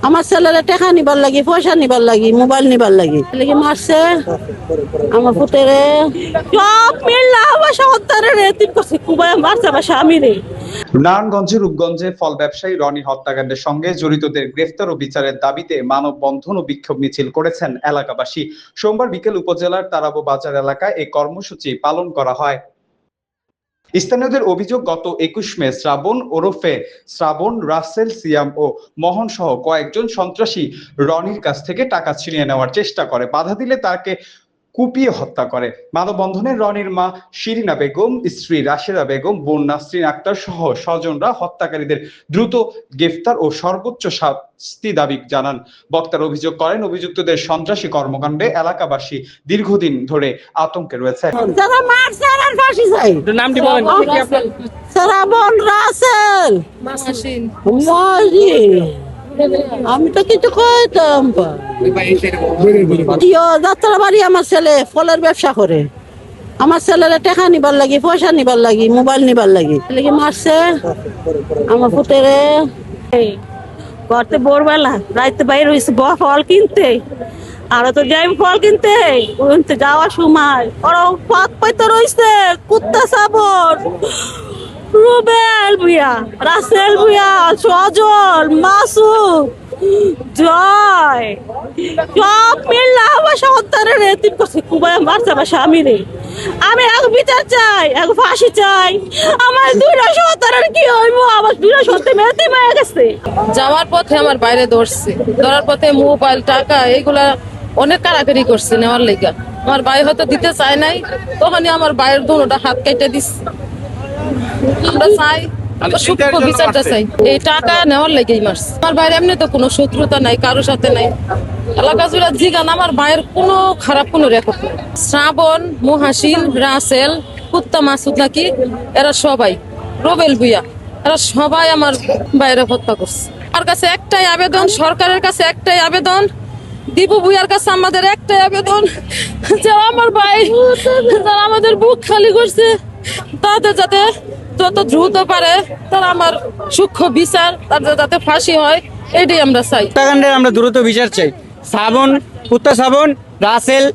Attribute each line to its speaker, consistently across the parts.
Speaker 1: আমার ছেলেরা টাকা নিবার লাগি, পয়সা নিবার লাগি, মোবাইল নিবার লাগি লেগে মারছে আমার পুতেরে। সব মিল্লা আমার সন্তানের এতিম করছে, কুবায় মারছে আমার স্বামীরে।
Speaker 2: নারায়ণগঞ্জের রূপগঞ্জে ফল ব্যবসায়ী রনি হত্যাকাণ্ডের সঙ্গে জড়িতদের গ্রেফতার ও বিচারের দাবিতে মানববন্ধন ও বিক্ষোভ মিছিল করেছেন এলাকাবাসী। সোমবার বিকেল উপজেলার তারাবো বাজার এলাকায় এই কর্মসূচি পালন করা হয়। স্থানীয়দের অভিযোগ, গত 21 মে শ্রাবণ, রাসেল, সিয়াম ও মোহন সহ কয়েকজন সন্ত্রাসী রনির কাছ থেকে টাকা ছিনিয়ে নেওয়ার চেষ্টা করে। বাধা দিলে তাকে কুপিয়ে হত্যা করে। মানববন্ধনে রনির মা শিরিনা বেগম, স্ত্রী রাশেদা বেগম, বোন নাসরিন আক্তার সহ স্বজনরা হত্যাকারীদের দ্রুত গ্রেফতার ও সর্বোচ্চ শাস্তি দাবি জানান। বক্তারা অভিযোগ করেন, অভিযুক্তদের সন্ত্রাসী কর্মকাণ্ডে এলাকাবাসী দীর্ঘদিন ধরে আতঙ্কে রয়েছে।
Speaker 1: যারা মারছে আর ফাঁসি চাই।
Speaker 3: নামটি বলেন।
Speaker 1: শ্রাবণ, রাসেল, আমি তো কিছু কইতাম। যাত্রা বাড়ি আমার ছেলে ফলের ব্যবসা করে। আমার ছেলেরা টাকা নিবার লাগি, পয়সা নিবার লাগি, মোবাইল নিবার লাগি লেগে মারছে আমার পুতেরে। করতে ভোরবেলা রাইতে বাইরে হয়েছে ফল কিনতে, আরো তো যাই ফল কিনতে যাওয়ার সময় ওরা পথ পাইতে রয়েছে কুত্তা সাবর, রুবেল ভুইয়া, রাসেল ভুইয়া, সজল, মাসুদ, জয়, সব মিল্লা আমার সন্তানের এতিম করছে, কুবায় মারছে আমার স্বামীরে। আমি এক বিচার চাই, এক ফাঁসি চাই। আমার দুইটা সন্তানের কি হইব? আমার দুইটা সন্তান এতিম হয়ে গেছে।
Speaker 4: যাওয়ার পথে আমার বাইরে ধরার পথে মোবাইল, টাকা এগুলা অনেক কারাকারি করছে নেওয়ার লেগা। আমার ভাই হয়তো দিতে চায় নাই, তখনই আমার ভাইয়ের দুটোটা হাত কেটে দিচ্ছে। আমরা চাই সূক্ষ্ম বিচারটা চাই, এই টাকা নেওয়ার লেগেই মারছে। আমার ভাইয়ের এমনি তো কোনো শত্রুতা নাই, কারোর সাথে নাই। এলাকা জুড়ে জিগান, আমার ভাইয়ের কোনো খারাপ কোনো রেকর্ড নেই। শ্রাবণ, মহাসিন, রাসেল, কুত্তা মাসুদ নাকি এরা সবাই, রুবেল ভুইয়া, এরা সবাই আমার ভাইয়ের হত্যা করছে। আমার কাছে একটাই আবেদন, সরকারের কাছে একটাই আবেদন, দীপু ভুইয়ার কাছে আমাদের একটাই আবেদন, যে আমার ভাই যারা আমাদের বুক খালি করছে তাদের যাতে যত দ্রুত পারে তারা আমার সূক্ষ্ম বিচার, তাদের যাতে ফাঁসি হয়, এটাই আমরা চাই।
Speaker 3: হত্যাকাণ্ডের আমরা দ্রুত বিচার চাই। শ্রাবণ, রাসেল,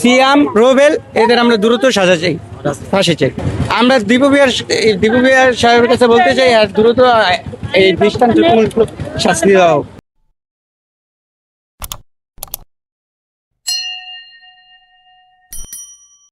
Speaker 3: সিয়াম, রুবেল এদের আমরা দ্রুত সাজা চাই, ফাঁসি চাই। আমরা দীপু ভুইয়ার সাহেবের কাছে বলতে চাই আর দ্রুত এই দৃষ্টান্তমূলক শাস্তি দেওয়া হোক।